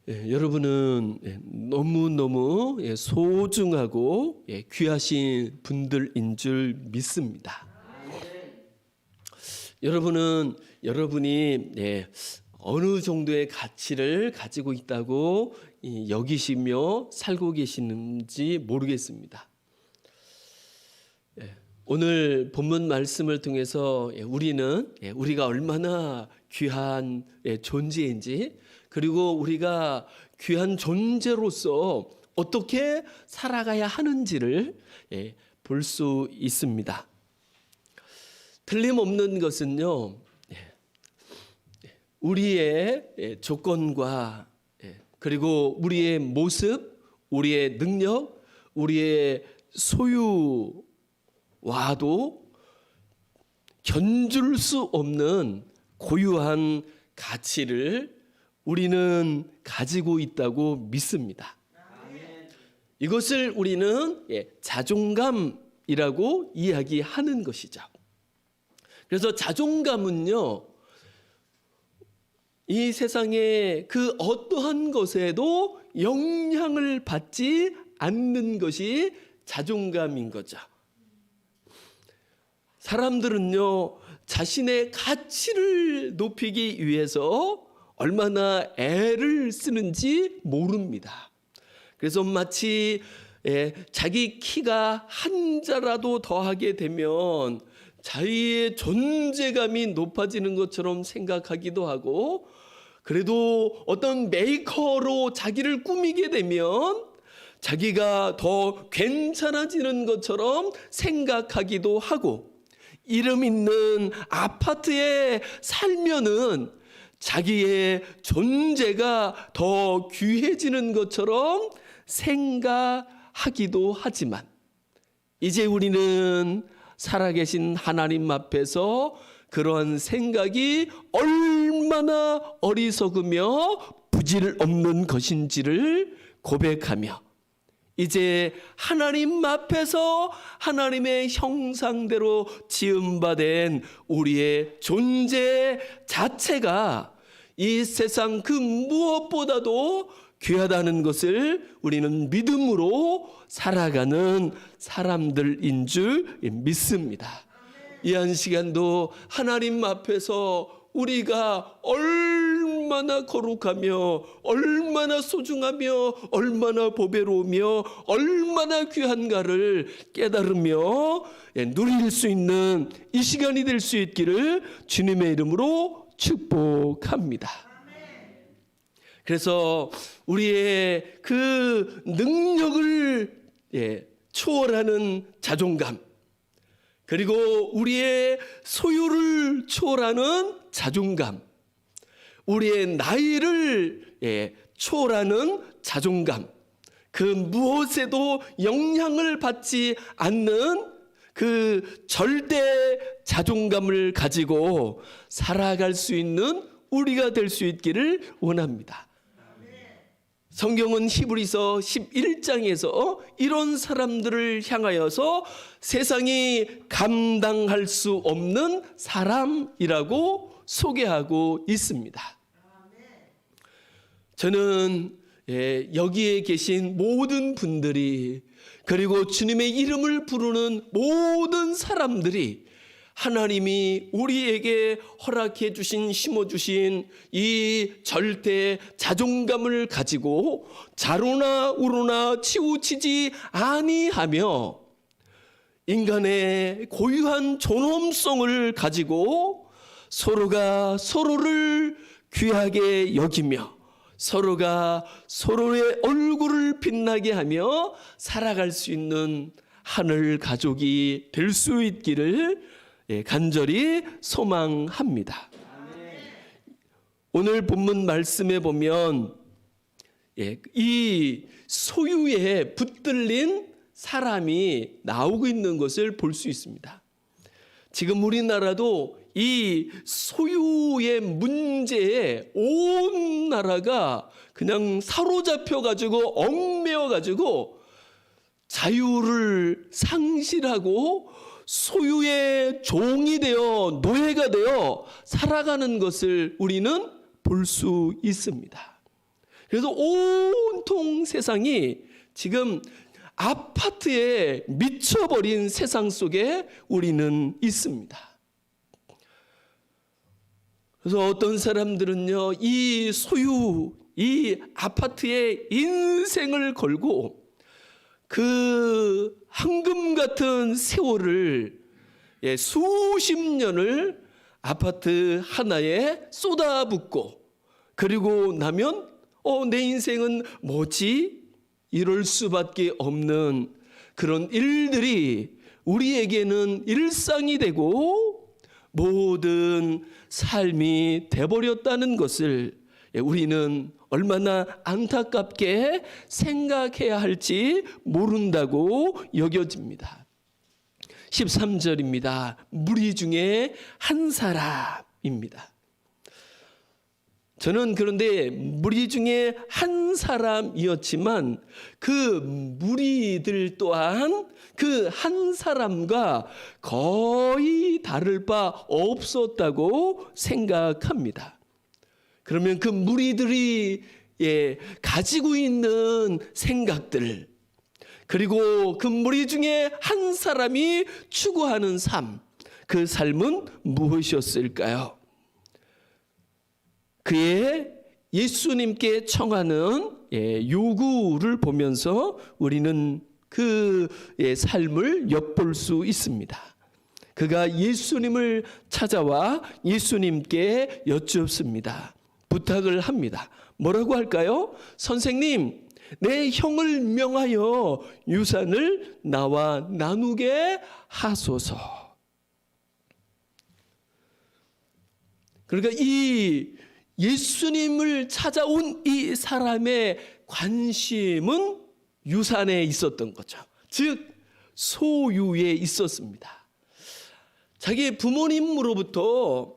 여러분은 너무너무 소중하고 귀하신 분들인 줄 믿습니다. 여러분은 여러분이 어느 정도의 가치를 가지고 있다고 여기시며 살고 계시는지 모르겠습니다. 오늘 본문 말씀을 통해서 우리가 얼마나 귀한 존재인지, 그리고 우리가 귀한 존재로서 어떻게 살아가야 하는지를 볼 수 있습니다. 틀림없는 것은요, 우리의 조건과 그리고 우리의 모습, 우리의 능력, 우리의 소유와도 견줄 수 없는 고유한 가치를 우리는 가지고 있다고 믿습니다. 이것을 우리는 자존감이라고 이야기하는 것이죠. 그래서 자존감은요, 이 세상의 그 어떠한 것에도 영향을 받지 않는 것이 자존감인 거죠. 사람들은요, 자신의 가치를 높이기 위해서 얼마나 애를 쓰는지 모릅니다. 그래서 마치 자기 키가 한 자라도 더하게 되면 자기의 존재감이 높아지는 것처럼 생각하기도 하고, 그래도 어떤 메이커로 자기를 꾸미게 되면 자기가 더 괜찮아지는 것처럼 생각하기도 하고, 이름 있는 아파트에 살면은 자기의 존재가 더 귀해지는 것처럼 생각하기도 하지만, 이제 우리는 살아계신 하나님 앞에서 그러한 생각이 얼마나 어리석으며 부질 없는 것인지를 고백하며, 이제 하나님 앞에서 하나님의 형상대로 지음받은 우리의 존재 자체가 이 세상 그 무엇보다도 귀하다는 것을 우리는 믿음으로 살아가는 사람들인 줄 믿습니다. 이 한 시간도 하나님 앞에서 우리가 얼마나 거룩하며 얼마나 소중하며 얼마나 보배로우며 얼마나 귀한가를 깨달으며 누릴 수 있는 이 시간이 될 수 있기를 주님의 이름으로 축복합니다. 그래서 우리의 그 능력을 초월하는 자존감, 그리고 우리의 소유를 초월하는 자존감, 우리의 나이를 초월하는 자존감, 그 무엇에도 영향을 받지 않는 그 절대 자존감을 가지고 살아갈 수 있는 우리가 될 수 있기를 원합니다. 성경은 히브리서 11장에서 이런 사람들을 향하여서 세상이 감당할 수 없는 사람이라고 소개하고 있습니다. 저는 여기에 계신 모든 분들이, 그리고 주님의 이름을 부르는 모든 사람들이 하나님이 우리에게 허락해 주신, 심어주신 이 절대 자존감을 가지고 자로나 우로나 치우치지 아니하며 인간의 고유한 존엄성을 가지고 서로가 서로를 귀하게 여기며 서로가 서로의 얼굴을 빛나게 하며 살아갈 수 있는 하늘 가족이 될 수 있기를 간절히 소망합니다. 오늘 본문 말씀에 보면 이 소유에 붙들린 사람이 나오고 있는 것을 볼 수 있습니다. 지금 우리나라도 이 소유의 문제에 온 나라가 그냥 사로잡혀 가지고 얽매여 가지고 자유를 상실하고 소유의 종이 되어 노예가 되어 살아가는 것을 우리는 볼 수 있습니다. 그래서 온통 세상이 지금 아파트에 미쳐버린 세상 속에 우리는 있습니다. 그래서 어떤 사람들은요, 이 소유, 이 아파트에 인생을 걸고 그 황금 같은 세월을, 수십 년을 아파트 하나에 쏟아붓고 그리고 나면 내 인생은 뭐지? 이럴 수밖에 없는 그런 일들이 우리에게는 일상이 되고 모든 삶이 돼버렸다는 것을 우리는 얼마나 안타깝게 생각해야 할지 모른다고 여겨집니다. 13절입니다. 무리 중에 한 사람입니다. 저는 그런데 무리 중에 한 사람이었지만 그 무리들 또한 그 한 사람과 거의 다를 바 없었다고 생각합니다. 그러면 그 무리들이 가지고 있는 생각들, 그리고 그 무리 중에 한 사람이 추구하는 삶, 그 삶은 무엇이었을까요? 그의 예수님께 청하는 요구를 보면서 우리는 그의 삶을 엿볼 수 있습니다. 그가 예수님을 찾아와 예수님께 여쭙습니다. 부탁을 합니다. 뭐라고 할까요? 선생님, 내 형을 명하여 유산을 나와 나누게 하소서. 그러니까 이 예수님을 찾아온 이 사람의 관심은 유산에 있었던 거죠. 즉 소유에 있었습니다. 자기 부모님으로부터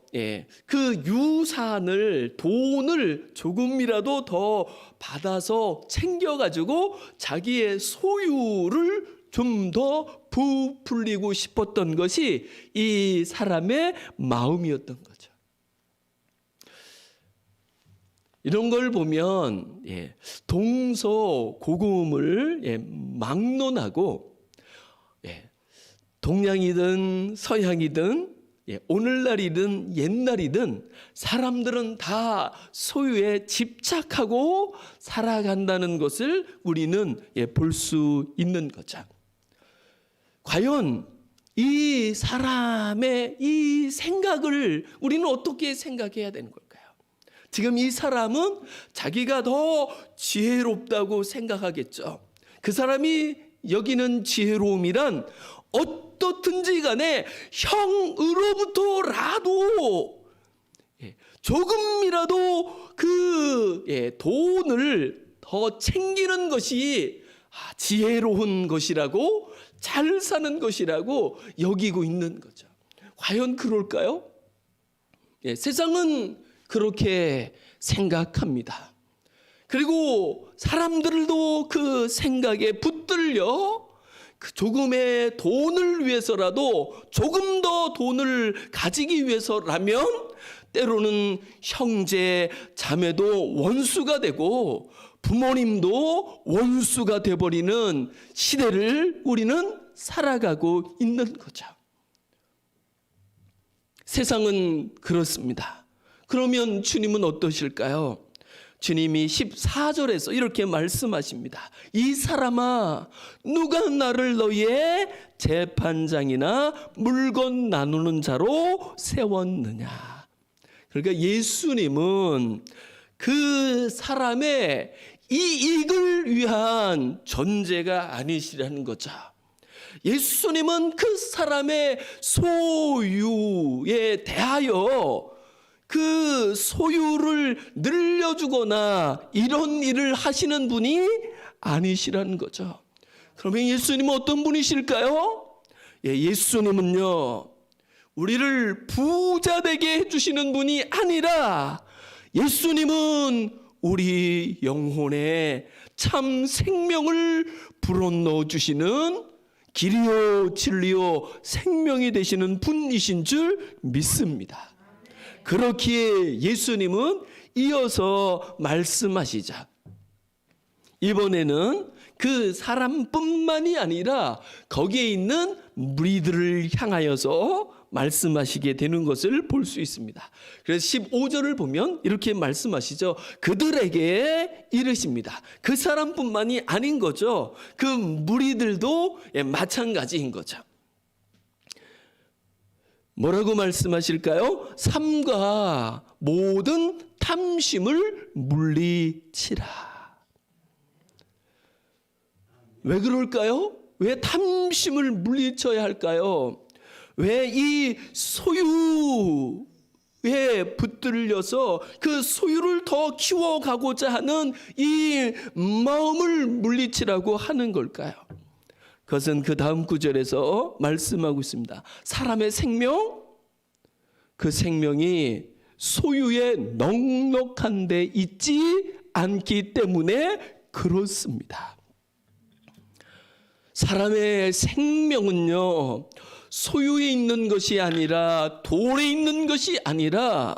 그 유산을, 돈을 조금이라도 더 받아서 챙겨가지고 자기의 소유를 좀 더 부풀리고 싶었던 것이 이 사람의 마음이었던 거죠. 이런 걸 보면 동서고금을 막론하고 동양이든 서양이든 오늘날이든 옛날이든 사람들은 다 소유에 집착하고 살아간다는 것을 우리는 볼 수 있는 거죠. 과연 이 사람의 이 생각을 우리는 어떻게 생각해야 되는 걸까요? 지금 이 사람은 자기가 더 지혜롭다고 생각하겠죠. 그 사람이 여기는 지혜로움이란 어떻든지 간에 형으로부터라도 조금이라도 그 돈을 더 챙기는 것이 지혜로운 것이라고, 잘 사는 것이라고 여기고 있는 거죠. 과연 그럴까요? 세상은 그렇게 생각합니다. 그리고 사람들도 그 생각에 붙들려 그 조금의 돈을 위해서라도, 조금 더 돈을 가지기 위해서라면 때로는 형제 자매도 원수가 되고 부모님도 원수가 되어버리는 시대를 우리는 살아가고 있는 거죠. 세상은 그렇습니다. 그러면 주님은 어떠실까요? 주님이 14절에서 이렇게 말씀하십니다. 이 사람아, 누가 나를 너희의 재판장이나 물건 나누는 자로 세웠느냐. 그러니까 예수님은 그 사람의 이익을 위한 존재가 아니시라는 거죠. 예수님은 그 사람의 소유에 대하여 그 소유를 늘려주거나 이런 일을 하시는 분이 아니시라는 거죠. 그러면 예수님은 어떤 분이실까요? 예수님은요, 우리를 부자 되게 해주시는 분이 아니라 예수님은 우리 영혼에 참 생명을 불어넣어 주시는 길이요 진리요 생명이 되시는 분이신 줄 믿습니다. 그렇기에 예수님은 이어서 말씀하시자. 이번에는 그 사람뿐만이 아니라 거기에 있는 무리들을 향하여서 말씀하시게 되는 것을 볼 수 있습니다. 그래서 15절을 보면 이렇게 말씀하시죠. 그들에게 이르십니다. 그 사람뿐만이 아닌 거죠. 그 무리들도 마찬가지인 거죠. 뭐라고 말씀하실까요? 삼가 모든 탐심을 물리치라. 왜 그럴까요? 왜 탐심을 물리쳐야 할까요? 왜 이 소유에 붙들려서 그 소유를 더 키워가고자 하는 이 마음을 물리치라고 하는 걸까요? 그것은 그 다음 구절에서 말씀하고 있습니다. 사람의 생명, 그 생명이 소유에 넉넉한 데 있지 않기 때문에 그렇습니다. 사람의 생명은요, 소유에 있는 것이 아니라 돌에 있는 것이 아니라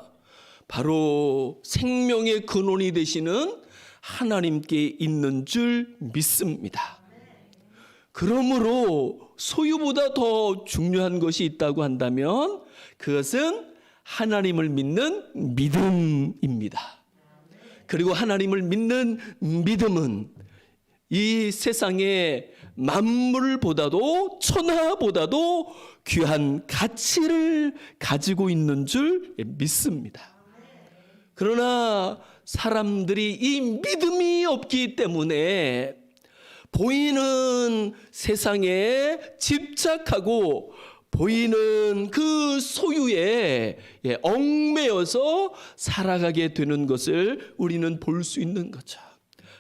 바로 생명의 근원이 되시는 하나님께 있는 줄 믿습니다. 그러므로 소유보다 더 중요한 것이 있다고 한다면 그것은 하나님을 믿는 믿음입니다. 그리고 하나님을 믿는 믿음은 이 세상의 만물보다도 천하보다도 귀한 가치를 가지고 있는 줄 믿습니다. 그러나 사람들이 이 믿음이 없기 때문에 보이는 세상에 집착하고 보이는 그 소유에 얽매여서 살아가게 되는 것을 우리는 볼 수 있는 거죠.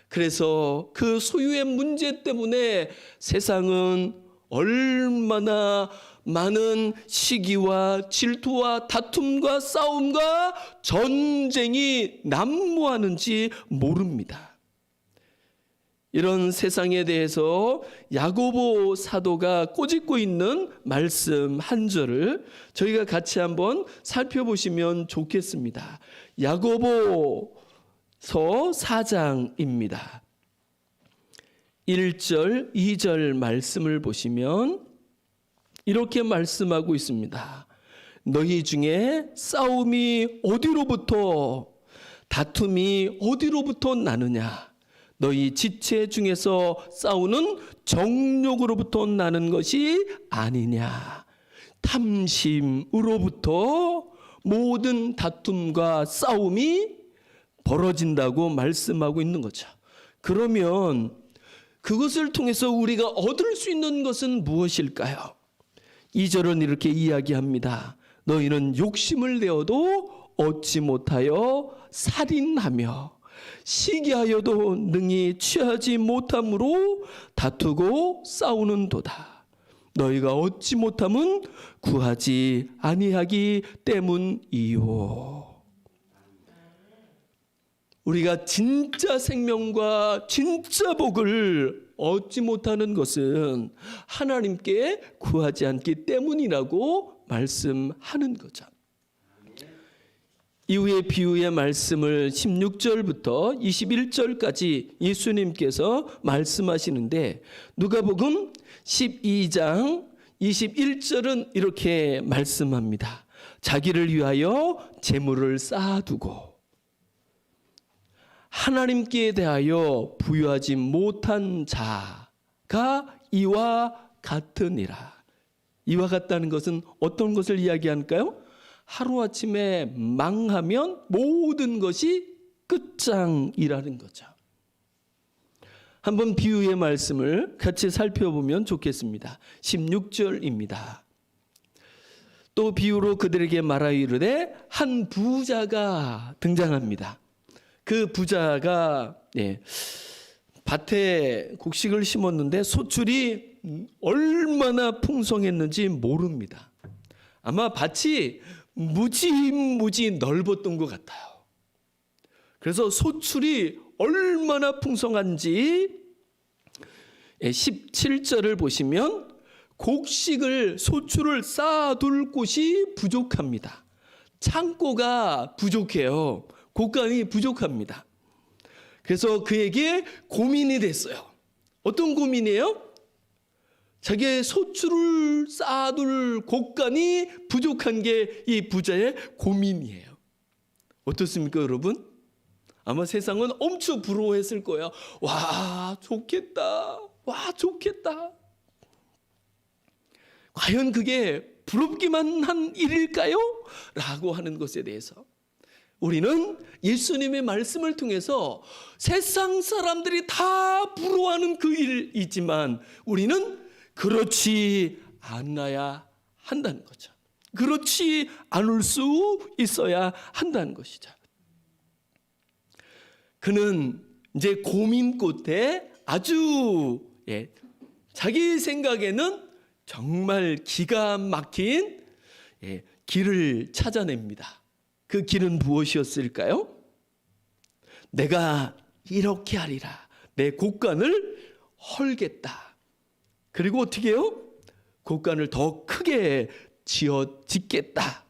그래서 그 소유의 문제 때문에 세상은 얼마나 많은 시기와 질투와 다툼과 싸움과 전쟁이 난무하는지 모릅니다. 이런 세상에 대해서 야고보 사도가 꼬집고 있는 말씀 한 절을 저희가 같이 한번 살펴보시면 좋겠습니다. 야고보서 4장입니다. 1절, 2절 말씀을 보시면 이렇게 말씀하고 있습니다. 너희 중에 싸움이 어디로부터, 다툼이 어디로부터 나느냐? 너희 지체 중에서 싸우는 정욕으로부터 나는 것이 아니냐. 탐심으로부터 모든 다툼과 싸움이 벌어진다고 말씀하고 있는 거죠. 그러면 그것을 통해서 우리가 얻을 수 있는 것은 무엇일까요? 2절은 이렇게 이야기합니다. 너희는 욕심을 내어도 얻지 못하여 살인하며 시기하여도 능히 취하지 못함으로 다투고 싸우는도다. 너희가 얻지 못함은 구하지 아니하기 때문이요. 우리가 진짜 생명과 진짜 복을 얻지 못하는 것은 하나님께 구하지 않기 때문이라고 말씀하는 거죠. 이후에 비유의 말씀을 16절부터 21절까지 예수님께서 말씀하시는데 누가복음 12장 21절은 이렇게 말씀합니다. 자기를 위하여 재물을 쌓아두고 하나님께 대하여 부유하지 못한 자가 이와 같으니라. 이와 같다는 것은 어떤 것을 이야기할까요? 하루아침에 망하면 모든 것이 끝장이라는 거죠. 한번 비유의 말씀을 같이 살펴보면 좋겠습니다. 16절입니다. 또 비유로 그들에게 말하여 이르되 한 부자가 등장합니다. 그 부자가 밭에 곡식을 심었는데 소출이 얼마나 풍성했는지 모릅니다. 아마 밭이 무지 넓었던 것 같아요. 그래서 소출이 얼마나 풍성한지 17절을 보시면 소출을 쌓아둘 곳이 부족합니다. 창고가 부족해요. 곳간이 부족합니다. 그래서 그에게 고민이 됐어요. 어떤 고민이에요? 자기의 소출을 쌓아둘 곡간이 부족한 게 이 부자의 고민이에요. 어떻습니까, 여러분? 아마 세상은 엄청 부러워했을 거예요. 와, 좋겠다. 와, 좋겠다. 과연 그게 부럽기만 한 일일까요? 라고 하는 것에 대해서 우리는 예수님의 말씀을 통해서 세상 사람들이 다 부러워하는 그 일이지만 우리는 그렇지 않아야 한다는 거죠. 그렇지 않을 수 있어야 한다는 것이죠. 그는 이제 고민 끝에 아주 자기 생각에는 정말 기가 막힌 길을 찾아냅니다. 그 길은 무엇이었을까요? 내가 이렇게 하리라. 내 곡간을 헐겠다. 그리고 어떻게 해요? 곡간을 더 크게 짓겠다.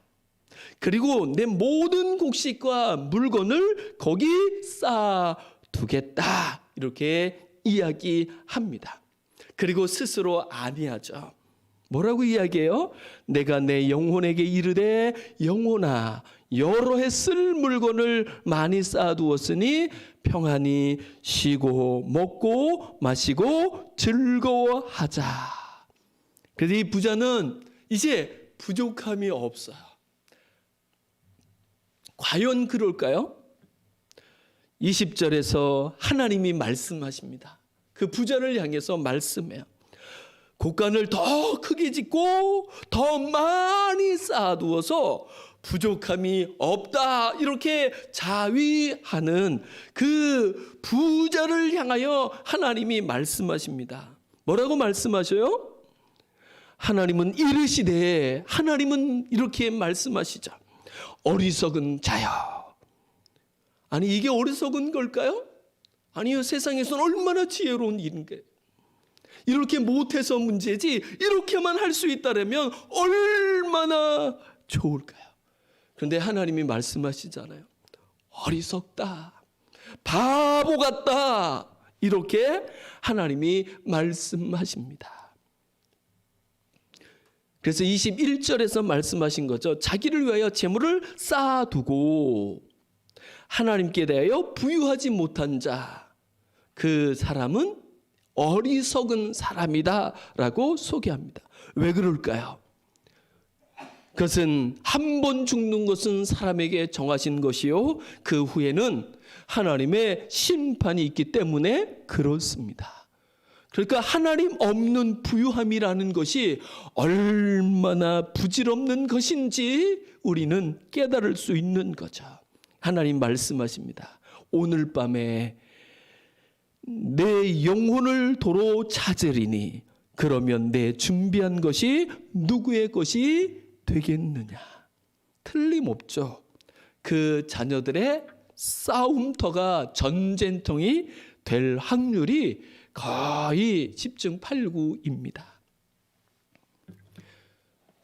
그리고 내 모든 곡식과 물건을 거기 쌓아두겠다. 이렇게 이야기합니다. 그리고 스스로 아니하죠. 뭐라고 이야기해요? 내가 내 영혼에게 이르되 영혼아 여러 해 쓸 물건을 많이 쌓아두었으니 평안히 쉬고 먹고 마시고 즐거워하자. 그래서 이 부자는 이제 부족함이 없어요. 과연 그럴까요? 20절에서 하나님이 말씀하십니다. 그 부자를 향해서 말씀해요. 곡간을 더 크게 짓고 더 많이 쌓아두어서 부족함이 없다 이렇게 자위하는 그 부자를 향하여 하나님이 말씀하십니다. 뭐라고 말씀하셔요? 하나님은 이르시되, 하나님은 이렇게 말씀하시죠. 어리석은 자여. 아니 이게 어리석은 걸까요? 아니요, 세상에서는 얼마나 지혜로운 일인가요? 이렇게 못해서 문제지 이렇게만 할 수 있다면 얼마나 좋을까요? 그런데 하나님이 말씀하시잖아요. 어리석다, 바보 같다, 이렇게 하나님이 말씀하십니다. 그래서 21절에서 말씀하신 거죠. 자기를 위하여 재물을 쌓아두고 하나님께 대하여 부유하지 못한 자, 그 사람은 어리석은 사람이다 라고 소개합니다. 왜 그럴까요? 그것은 한 번 죽는 것은 사람에게 정하신 것이요 그 후에는 하나님의 심판이 있기 때문에 그렇습니다. 그러니까 하나님 없는 부유함이라는 것이 얼마나 부질없는 것인지 우리는 깨달을 수 있는 거죠. 하나님 말씀하십니다. 오늘 밤에 내 영혼을 도로 찾으리니 그러면 내 준비한 것이 누구의 것이 되겠느냐. 틀림없죠. 그 자녀들의 싸움터가 전쟁통이 될 확률이 거의 10중 8구입니다.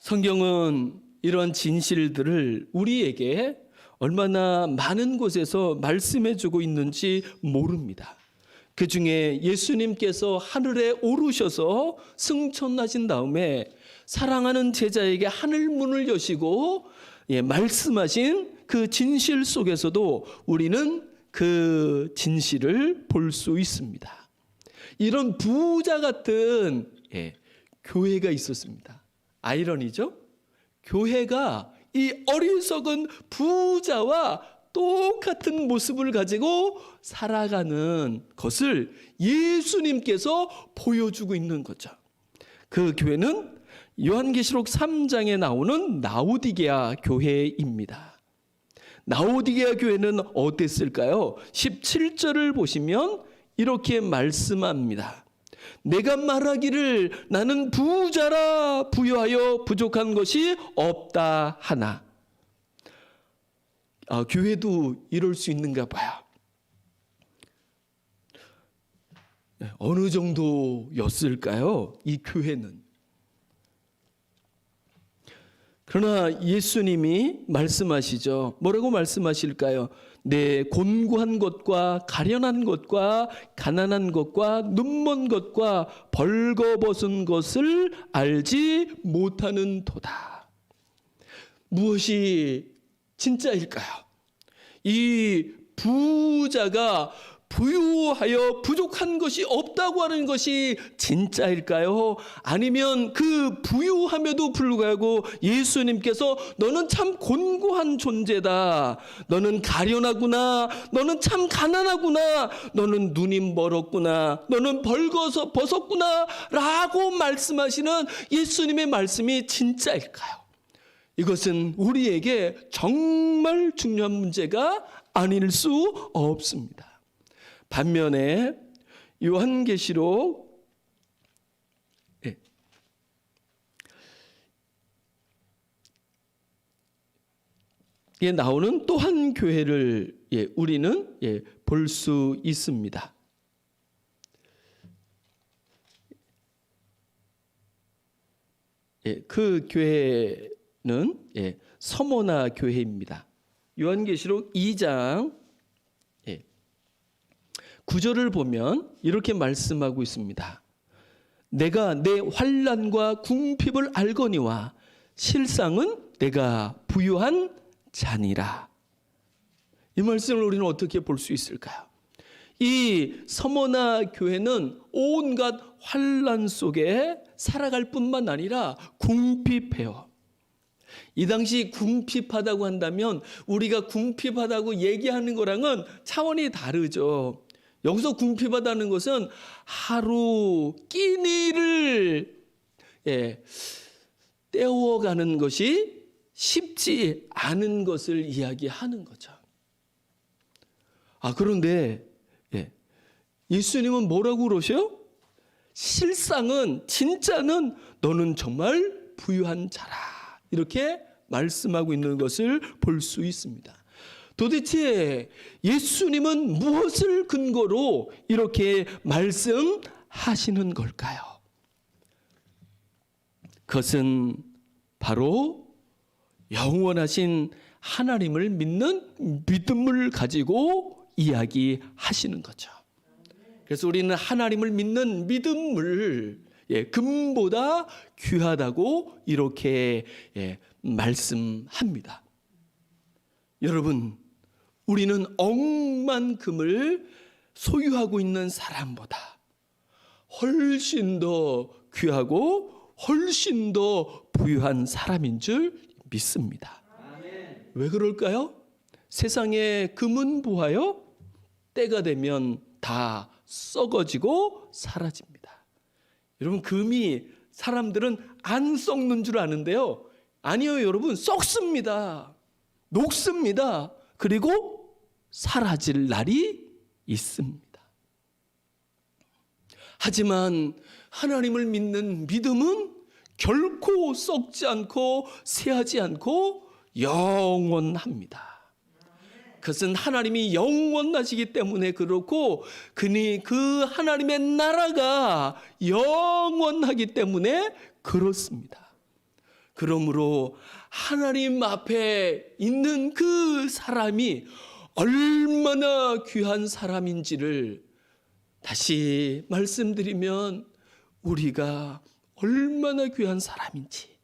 성경은 이런 진실들을 우리에게 얼마나 많은 곳에서 말씀해 주고 있는지 모릅니다. 그 중에 예수님께서 하늘에 오르셔서 승천하신 다음에 사랑하는 제자에게 하늘 문을 여시고 말씀하신 그 진실 속에서도 우리는 그 진실을 볼 수 있습니다. 이런 부자 같은 교회가 있었습니다. 아이러니죠? 교회가 이 어리석은 부자와 똑같은 모습을 가지고 살아가는 것을 예수님께서 보여주고 있는 거죠. 그 교회는 요한계시록 3장에 나오는 라오디게아 교회입니다. 라오디게아 교회는 어땠을까요? 17절을 보시면 이렇게 말씀합니다. 내가 말하기를 나는 부자라 부유하여 부족한 것이 없다 하나. 교회도 이럴 수 있는가 봐요. 어느 정도였을까요? 이 교회는. 그러나 예수님이 말씀하시죠. 뭐라고 말씀하실까요? 내 곤고한 것과 가련한 것과 가난한 것과 눈먼 것과 벌거벗은 것을 알지 못하는 도다. 무엇이 진짜일까요? 이 부자가 부유하여 부족한 것이 없다고 하는 것이 진짜일까요? 아니면 그 부유함에도 불구하고 예수님께서 너는 참 곤고한 존재다, 너는 가련하구나, 너는 참 가난하구나, 너는 눈이 멀었구나, 너는 벌거벗었구나 라고 말씀하시는 예수님의 말씀이 진짜일까요? 이것은 우리에게 정말 중요한 문제가 아닐 수 없습니다. 반면에 요한계시록 에 나오는 또 한 교회를 우리는 볼 수 있습니다. 그 교회는 서모나 교회입니다. 요한계시록 2장 9절을 보면 이렇게 말씀하고 있습니다. 내가 내 환난과 궁핍을 알거니와 실상은 내가 부유한 자니라. 이 말씀을 우리는 어떻게 볼 수 있을까요? 이 서머나 교회는 온갖 환난 속에 살아갈 뿐만 아니라 궁핍해요. 이 당시 궁핍하다고 한다면 우리가 궁핍하다고 얘기하는 거랑은 차원이 다르죠. 여기서 궁핍하다는 것은 하루 끼니를 때워가는 것이 쉽지 않은 것을 이야기하는 거죠. 그런데 예수님은 뭐라고 그러셔요? 실상은, 진짜는 너는 정말 부유한 자라, 이렇게 말씀하고 있는 것을 볼 수 있습니다. 도대체 예수님은 무엇을 근거로 이렇게 말씀하시는 걸까요? 그것은 바로 영원하신 하나님을 믿는 믿음을 가지고 이야기하시는 거죠. 그래서 우리는 하나님을 믿는 믿음을 금보다 귀하다고 이렇게 말씀합니다. 여러분, 우리는 억만 금을 소유하고 있는 사람보다 훨씬 더 귀하고 훨씬 더 부유한 사람인 줄 믿습니다. 아멘. 왜 그럴까요? 세상에 금은 보아요, 때가 되면 다 썩어지고 사라집니다. 여러분, 금이 사람들은 안 썩는 줄 아는데요, 아니요 여러분, 썩습니다. 녹습니다. 그리고 사라질 날이 있습니다. 하지만 하나님을 믿는 믿음은 결코 썩지 않고 쇠하지 않고 영원합니다. 그것은 하나님이 영원하시기 때문에 그렇고, 그 하나님의 나라가 영원하기 때문에 그렇습니다. 그러므로 하나님 앞에 있는 그 사람이 얼마나 귀한 사람인지를 다시 말씀드리면, 우리가 얼마나 귀한 사람인지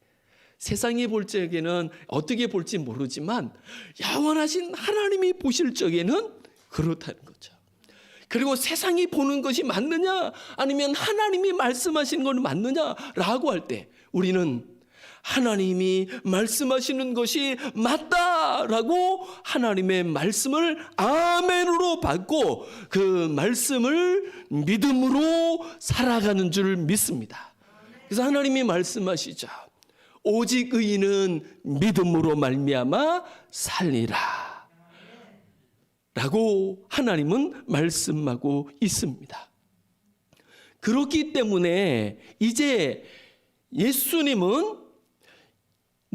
세상이 볼 적에는 어떻게 볼지 모르지만 영원하신 하나님이 보실 적에는 그렇다는 거죠. 그리고 세상이 보는 것이 맞느냐 아니면 하나님이 말씀하시는 건 맞느냐라고 할 때 우리는 하나님이 말씀하시는 것이 맞다라고 하나님의 말씀을 아멘으로 받고 그 말씀을 믿음으로 살아가는 줄 믿습니다. 그래서 하나님이 말씀하시죠. 오직 의인은 믿음으로 말미암아 살리라 라고 하나님은 말씀하고 있습니다. 그렇기 때문에 이제 예수님은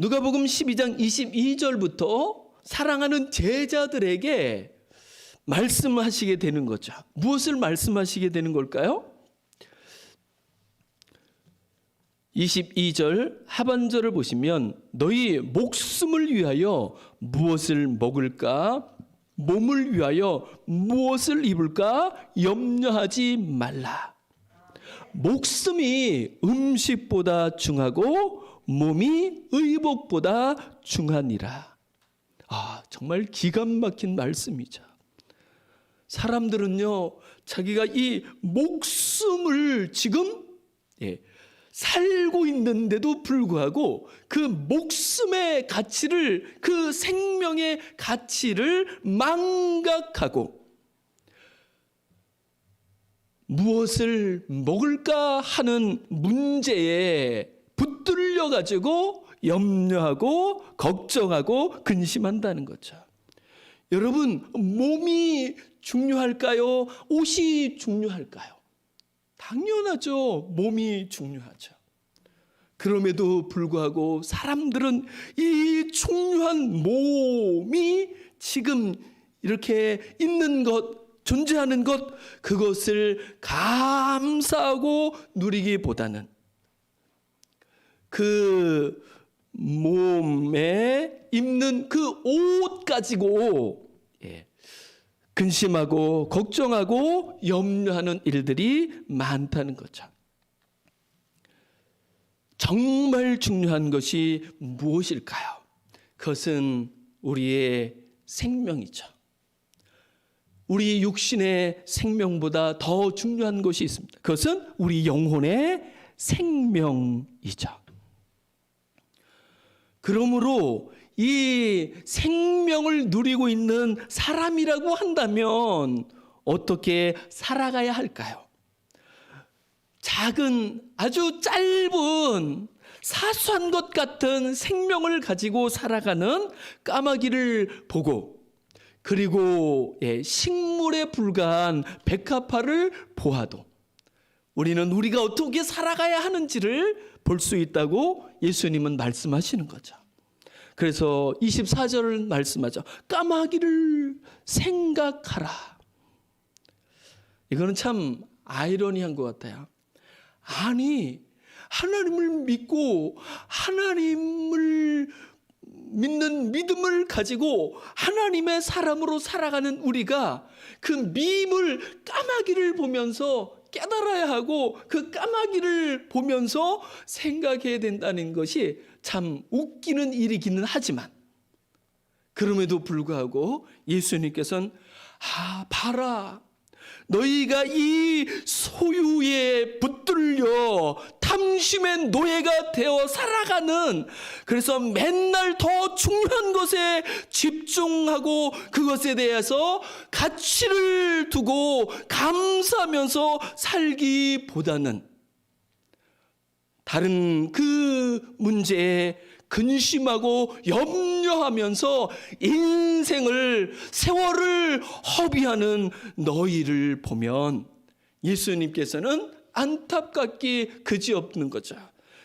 누가복음 12장 22절부터 사랑하는 제자들에게 말씀하시게 되는 거죠. 무엇을 말씀하시게 되는 걸까요? 22절 하반절을 보시면 너희 목숨을 위하여 무엇을 먹을까, 몸을 위하여 무엇을 입을까 염려하지 말라. 목숨이 음식보다 중하고 몸이 의복보다 중하니라. 정말 기가 막힌 말씀이죠. 사람들은요, 자기가 이 목숨을 지금 살고 있는데도 불구하고 그 목숨의 가치를, 그 생명의 가치를 망각하고 무엇을 먹을까 하는 문제에 붙들려 가지고 염려하고 걱정하고 근심한다는 거죠. 여러분, 몸이 중요할까요? 옷이 중요할까요? 당연하죠. 몸이 중요하죠. 그럼에도 불구하고 사람들은 이 중요한 몸이 지금 이렇게 있는 것, 존재하는 것, 그것을 감사하고 누리기보다는 그 몸에 입는 그 옷 가지고 근심하고 걱정하고 염려하는 일들이 많다는 거죠. 정말 중요한 것이 무엇일까요? 그것은 우리의 생명이죠. 우리 육신의 생명보다 더 중요한 것이 있습니다. 그것은 우리 영혼의 생명이죠. 그러므로 이 생명을 누리고 있는 사람이라고 한다면 어떻게 살아가야 할까요? 작은, 아주 짧은 사소한 것 같은 생명을 가지고 살아가는 까마귀를 보고, 그리고 식물에 불과한 백합화를 보아도 우리는 우리가 어떻게 살아가야 하는지를 볼 수 있다고 예수님은 말씀하시는 거죠. 그래서 24절을 말씀하죠. 까마귀를 생각하라. 이거는 참 아이러니한 것 같아요. 아니, 하나님을 믿고 하나님을 믿는 믿음을 가지고 하나님의 사람으로 살아가는 우리가 그 미임을, 까마귀를 보면서 깨달아야 하고 그 까마귀를 보면서 생각해야 된다는 것이 참 웃기는 일이기는 하지만, 그럼에도 불구하고 예수님께서는 봐라, 너희가 이 소유에 붙들려 탐심의 노예가 되어 살아가는, 그래서 맨날 더 중요한 것에 집중하고 그것에 대해서 가치를 두고 감사하면서 살기보다는 다른 그 문제에 근심하고 염려하면서 인생을, 세월을 허비하는 너희를 보면 예수님께서는 안타깝기 그지없는 거죠.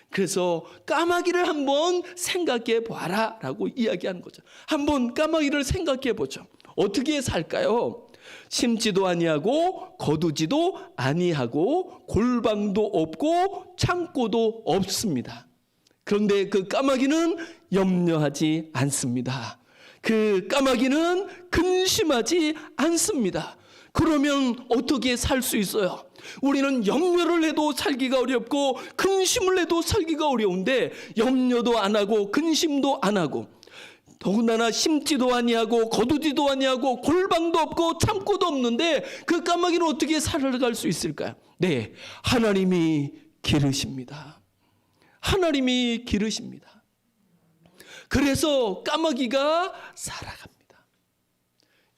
그래서 까마귀를 한번 생각해 보아라 라고 이야기하는 거죠. 한번 까마귀를 생각해 보죠. 어떻게 살까요? 심지도 아니하고 거두지도 아니하고 골방도 없고 창고도 없습니다. 그런데 그 까마귀는 염려하지 않습니다. 그 까마귀는 근심하지 않습니다. 그러면 어떻게 살 수 있어요? 우리는 염려를 해도 살기가 어렵고 근심을 해도 살기가 어려운데, 염려도 안 하고 근심도 안 하고 더군다나 심지도 아니하고 거두지도 아니하고 골방도 없고 창고도 없는데 그 까마귀는 어떻게 살아갈 수 있을까요? 네, 하나님이 기르십니다. 하나님이 기르십니다. 그래서 까마귀가 살아갑니다.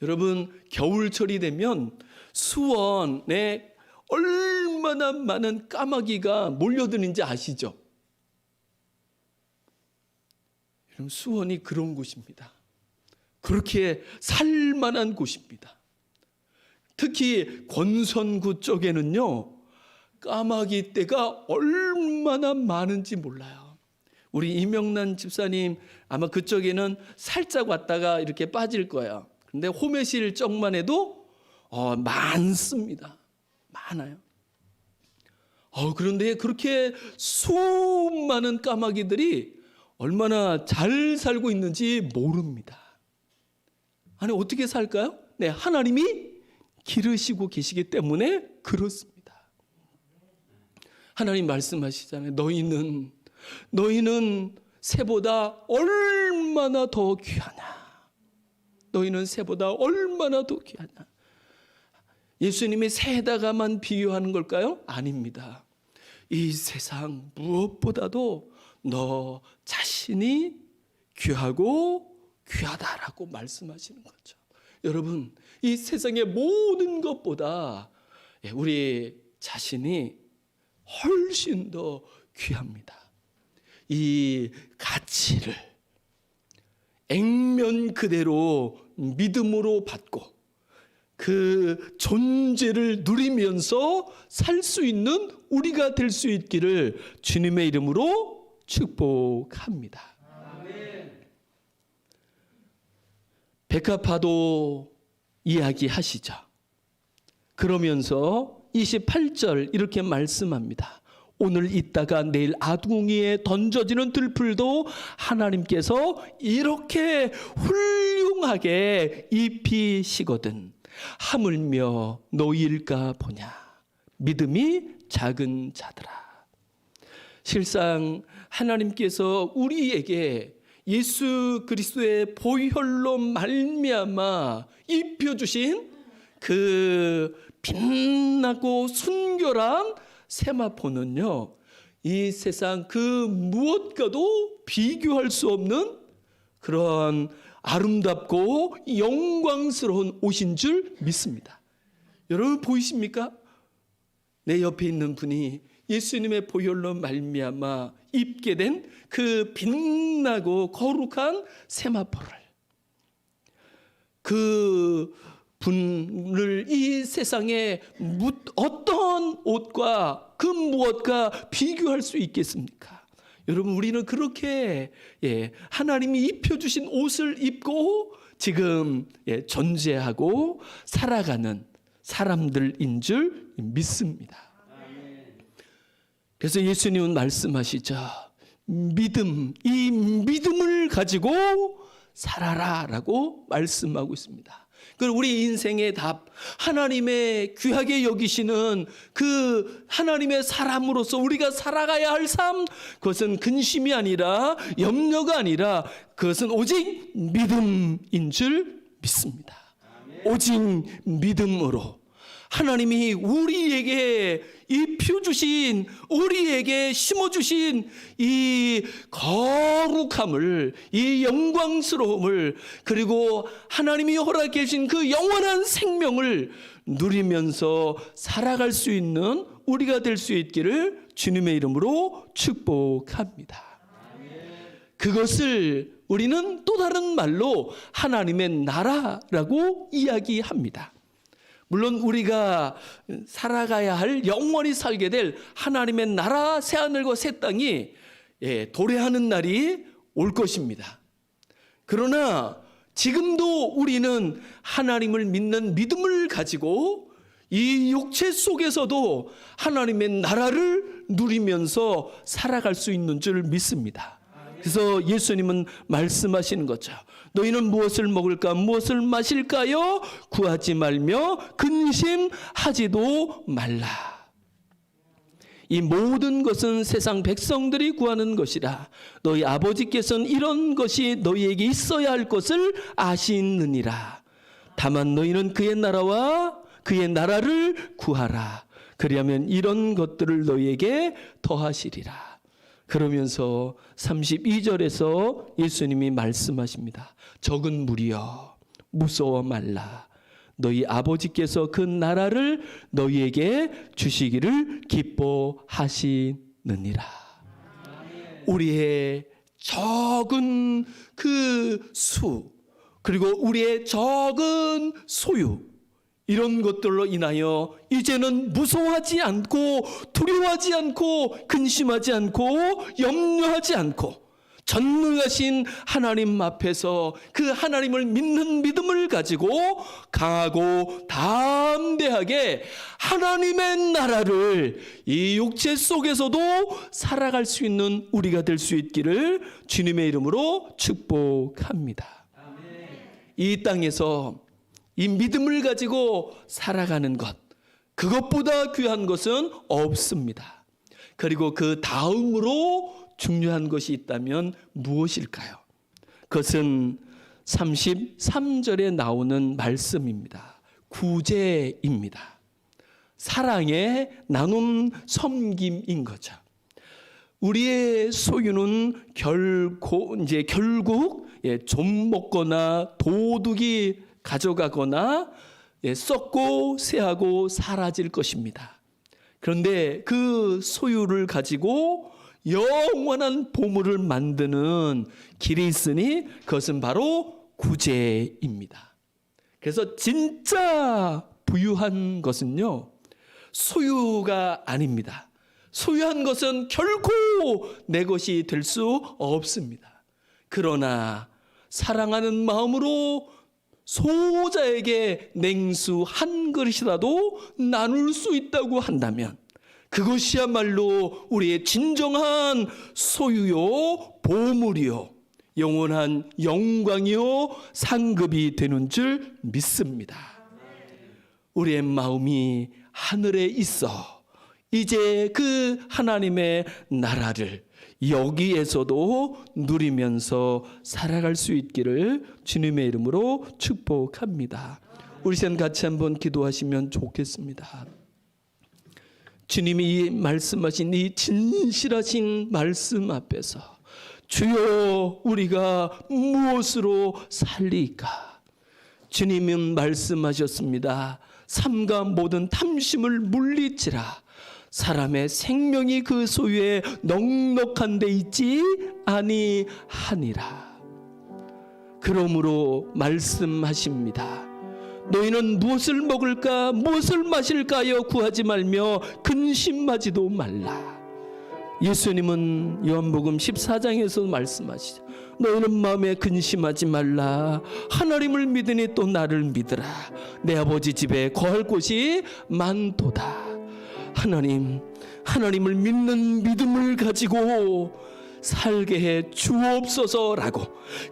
여러분, 겨울철이 되면 수원에 얼마나 많은 까마귀가 몰려드는지 아시죠? 수원이 그런 곳입니다. 그렇게 살만한 곳입니다. 특히 권선구 쪽에는요, 까마귀 떼가 얼마나 많은지 몰라요. 우리 이명란 집사님 아마 그쪽에는 살짝 왔다가 이렇게 빠질 거예요. 그런데 호메실 쪽만 해도 많습니다. 많아요. 그런데 그렇게 수많은 까마귀들이 얼마나 잘 살고 있는지 모릅니다. 아니 어떻게 살까요? 네, 하나님이 기르시고 계시기 때문에 그렇습니다. 하나님 말씀하시잖아요. 너희는 새보다 얼마나 더 귀하냐. 너희는 새보다 얼마나 더 귀하냐. 예수님이 새에다가만 비유하는 걸까요? 아닙니다. 이 세상 무엇보다도 너 자신이 귀하고 귀하다라고 말씀하시는 거죠. 여러분, 이 세상의 모든 것보다 우리 자신이 훨씬 더 귀합니다. 이 가치를 액면 그대로 믿음으로 받고 그 존재를 누리면서 살 수 있는 우리가 될 수 있기를 주님의 이름으로 축복합니다. 아멘. 백합화도 이야기하시죠. 그러면서 28절 이렇게 말씀합니다. 오늘 있다가 내일 아궁이에 던져지는 들풀도 하나님께서 이렇게 훌륭하게 입히시거든 하물며 너희일까 보냐. 믿음이 작은 자들아. 실상 하나님께서 우리에게 예수 그리스도의 보혈로 말미암아 입혀주신 그 빛나고 순결한 세마포는요, 이 세상 그 무엇과도 비교할 수 없는 그런 아름답고 영광스러운 옷인 줄 믿습니다. 여러분 보이십니까? 내 옆에 있는 분이 예수님의 보혈로 말미암아 입게 된 그 빛나고 거룩한 세마포를, 그 분을 이 세상에 어떤 옷과 그 무엇과 비교할 수 있겠습니까? 여러분, 우리는 그렇게 하나님이 입혀주신 옷을 입고 지금 존재하고 살아가는 사람들인 줄 믿습니다. 그래서 예수님은 말씀하시죠. 이 믿음을 가지고 살아라라고 말씀하고 있습니다. 우리 인생의 답, 하나님의 귀하게 여기시는 그 하나님의 사람으로서 우리가 살아가야 할 삶, 그것은 근심이 아니라 염려가 아니라 그것은 오직 믿음인 줄 믿습니다. 오직 믿음으로 하나님이 우리에게 입혀주신, 우리에게 심어주신 이 거룩함을, 이 영광스러움을, 그리고 하나님이 허락해 주신 그 영원한 생명을 누리면서 살아갈 수 있는 우리가 될 수 있기를 주님의 이름으로 축복합니다. 그것을 우리는 또 다른 말로 하나님의 나라라고 이야기합니다. 물론 우리가 살아가야 할, 영원히 살게 될 하나님의 나라, 새하늘과 새 땅이 도래하는 날이 올 것입니다. 그러나 지금도 우리는 하나님을 믿는 믿음을 가지고 이 육체 속에서도 하나님의 나라를 누리면서 살아갈 수 있는 줄 믿습니다. 그래서 예수님은 말씀하시는 거죠. 너희는 무엇을 먹을까, 무엇을 마실까요? 구하지 말며 근심하지도 말라. 이 모든 것은 세상 백성들이 구하는 것이라. 너희 아버지께서는 이런 것이 너희에게 있어야 할 것을 아시느니라. 다만 너희는 그의 나라와 그의 나라를 구하라. 그리하면 이런 것들을 너희에게 더하시리라. 그러면서 32절에서 예수님이 말씀하십니다. 적은 무리여 무서워 말라. 너희 아버지께서 그 나라를 너희에게 주시기를 기뻐하시느니라. 우리의 적은 그 수, 그리고 우리의 적은 소유, 이런 것들로 인하여 이제는 무서워하지 않고 두려워하지 않고 근심하지 않고 염려하지 않고 전능하신 하나님 앞에서 그 하나님을 믿는 믿음을 가지고 강하고 담대하게 하나님의 나라를 이 육체 속에서도 살아갈 수 있는 우리가 될 수 있기를 주님의 이름으로 축복합니다. 이 땅에서 이 믿음을 가지고 살아가는 것, 그것보다 귀한 것은 없습니다. 그리고 그 다음으로 중요한 것이 있다면 무엇일까요? 그것은 33절에 나오는 말씀입니다. 구제입니다. 사랑의 나눔 섬김인 거죠. 우리의 소유는 결국 좀 먹거나 도둑이 가져가거나 썩고 쇠하고 사라질 것입니다. 그런데 그 소유를 가지고 영원한 보물을 만드는 길이 있으니 그것은 바로 구제입니다. 그래서 진짜 부유한 것은요, 소유가 아닙니다. 소유한 것은 결코 내 것이 될 수 없습니다. 그러나 사랑하는 마음으로 소자에게 냉수 한 그릇이라도 나눌 수 있다고 한다면 그것이야말로 우리의 진정한 소유요, 보물이요, 영원한 영광이요, 상급이 되는 줄 믿습니다. 우리의 마음이 하늘에 있어 이제 그 하나님의 나라를 여기에서도 누리면서 살아갈 수 있기를 주님의 이름으로 축복합니다. 우리 시간 같이 한번 기도하시면 좋겠습니다. 주님이 말씀하신 이 진실하신 말씀 앞에서 주여 우리가 무엇으로 살리까? 주님은 말씀하셨습니다. 삼가 모든 탐심을 물리치라. 사람의 생명이 그 소유에 넉넉한 데 있지 아니하니라. 그러므로 말씀하십니다. 너희는 무엇을 먹을까 무엇을 마실까 하여 구하지 말며 근심하지도 말라. 예수님은 요한복음 14장에서 말씀하시죠. 너희는 마음에 근심하지 말라. 하나님을 믿으니 또 나를 믿으라. 내 아버지 집에 거할 곳이 많도다. 하나님을 믿는 믿음을 가지고 살게 해 주옵소서라고,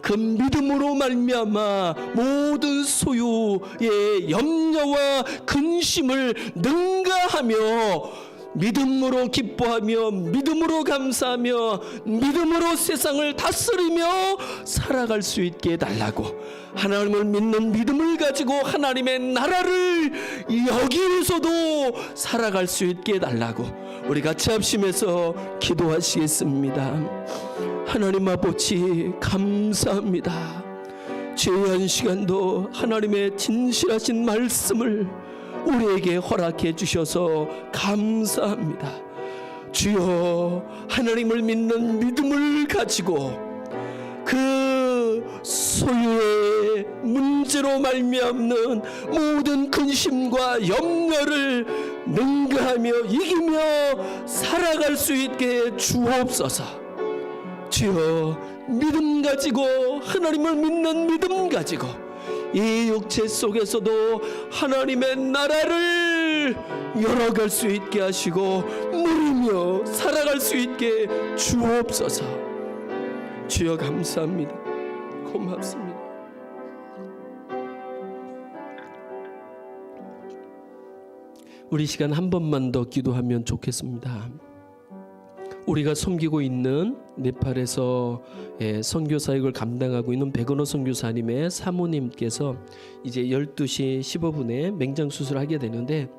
그 믿음으로 말미암아 모든 소유의 염려와 근심을 능가하며 믿음으로 기뻐하며 믿음으로 감사하며 믿음으로 세상을 다스리며 살아갈 수 있게 해달라고, 하나님을 믿는 믿음을 가지고 하나님의 나라를 여기에서도 살아갈 수 있게 해달라고 우리 같이 합심해서 기도하시겠습니다. 하나님 아버지 감사합니다. 죄한 시간도 하나님의 진실하신 말씀을 우리에게 허락해 주셔서 감사합니다. 주여, 하나님을 믿는 믿음을 가지고 그 소유의 문제로 말미암는 모든 근심과 염려를 능가하며 이기며 살아갈 수 있게 주옵소서. 주여, 믿음 가지고, 하나님을 믿는 믿음 가지고 이 육체 속에서도 하나님의 나라를 열어갈 수 있게 하시고 누리며 살아갈 수 있게 주옵소서. 주여 감사합니다. 고맙습니다. 우리 시간 한 번만 더 기도하면 좋겠습니다. 우리가 섬기고 있는 네팔에서 선교 사역을 감당하고 있는 백은호 선교사님의 사모님께서 이제 12시 15분에 맹장 수술을 하게 되는데,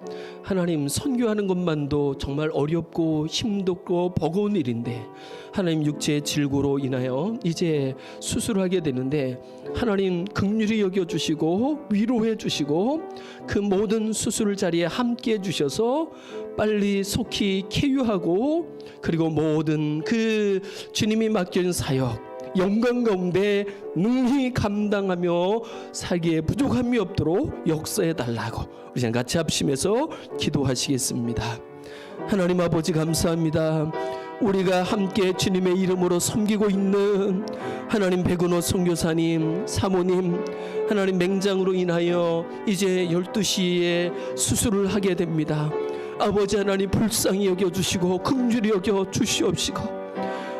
하나님, 선교하는 것만도 정말 어렵고 힘겹고 버거운 일인데 하나님 육체의 질고로 인하여 이제 수술을 하게 되는데 하나님 긍휼히 여겨주시고 위로해 주시고 그 모든 수술 자리에 함께해 주셔서 빨리 속히 쾌유하고, 그리고 모든 그 주님이 맡겨진 사역 영광 가운데 능히 감당하며 살기에 부족함이 없도록 역사해 달라고 우리 같이 합심해서 기도하시겠습니다. 하나님 아버지 감사합니다. 우리가 함께 주님의 이름으로 섬기고 있는 하나님 백은호 선교사님 사모님, 하나님 맹장으로 인하여 이제 12시에 수술을 하게 됩니다. 아버지 하나님 불쌍히 여겨주시고 긍휼히 여겨주시옵시고,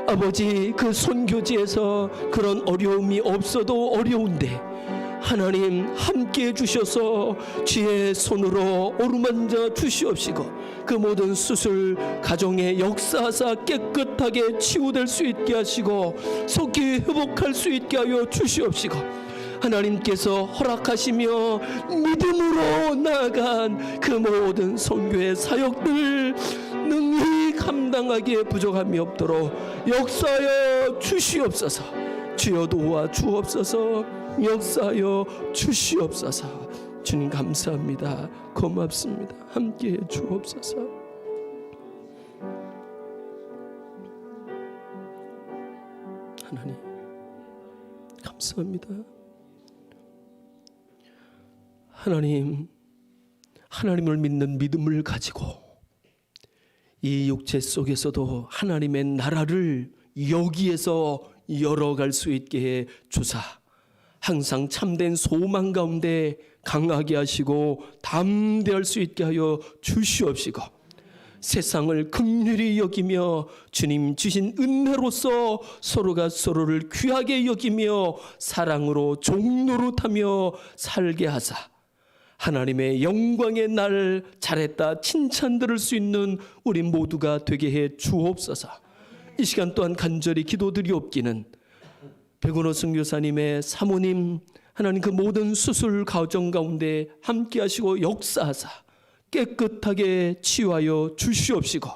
아버지 그 선교지에서 그런 어려움이 없어도 어려운데 하나님 함께해 주셔서 주의 손으로 어루만져 주시옵시고 그 모든 수술 가정에 역사하사 깨끗하게 치유될 수 있게 하시고 속히 회복할 수 있게 하여 주시옵시고 하나님께서 허락하시며 믿음으로 나아간 그 모든 선교의 사역들 능히 감당하기에 부족함이 없도록 역사하여 주시옵소서. 주여 도와 주옵소서. 역사하여 주시옵소서. 주님 감사합니다. 고맙습니다. 함께해 주옵소서. 하나님 감사합니다. 하나님을 믿는 믿음을 가지고 이 육체 속에서도 하나님의 나라를 여기에서 열어갈 수 있게 해 주사 항상 참된 소망 가운데 강하게 하시고 담대할 수 있게 하여 주시옵시고 세상을 긍휼히 여기며 주님 주신 은혜로서 서로가 서로를 귀하게 여기며 사랑으로 종노릇하며 살게 하사 하나님의 영광의 날 잘했다 칭찬 들을 수 있는 우리 모두가 되게 해 주옵소서. 이 시간 또한 간절히 기도드리옵기는 백은호 선교사님의 사모님 하나님 그 모든 수술 가정 가운데 함께 하시고 역사하사 깨끗하게 치유하여 주시옵시고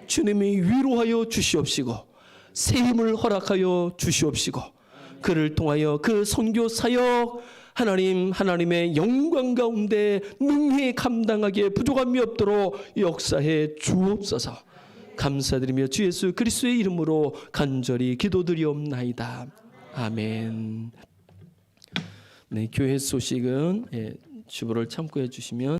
주님이 위로하여 주시옵시고 새 힘을 허락하여 주시옵시고 그를 통하여 그 선교 사역 하나님의 영광 가운데 능히 감당하기에 부족함이 없도록 역사해 주옵소서. 감사드리며 주 예수 그리스도의 이름으로 간절히 기도드리옵나이다. 아멘. 네, 교회 소식은 주보를 참고해 주시면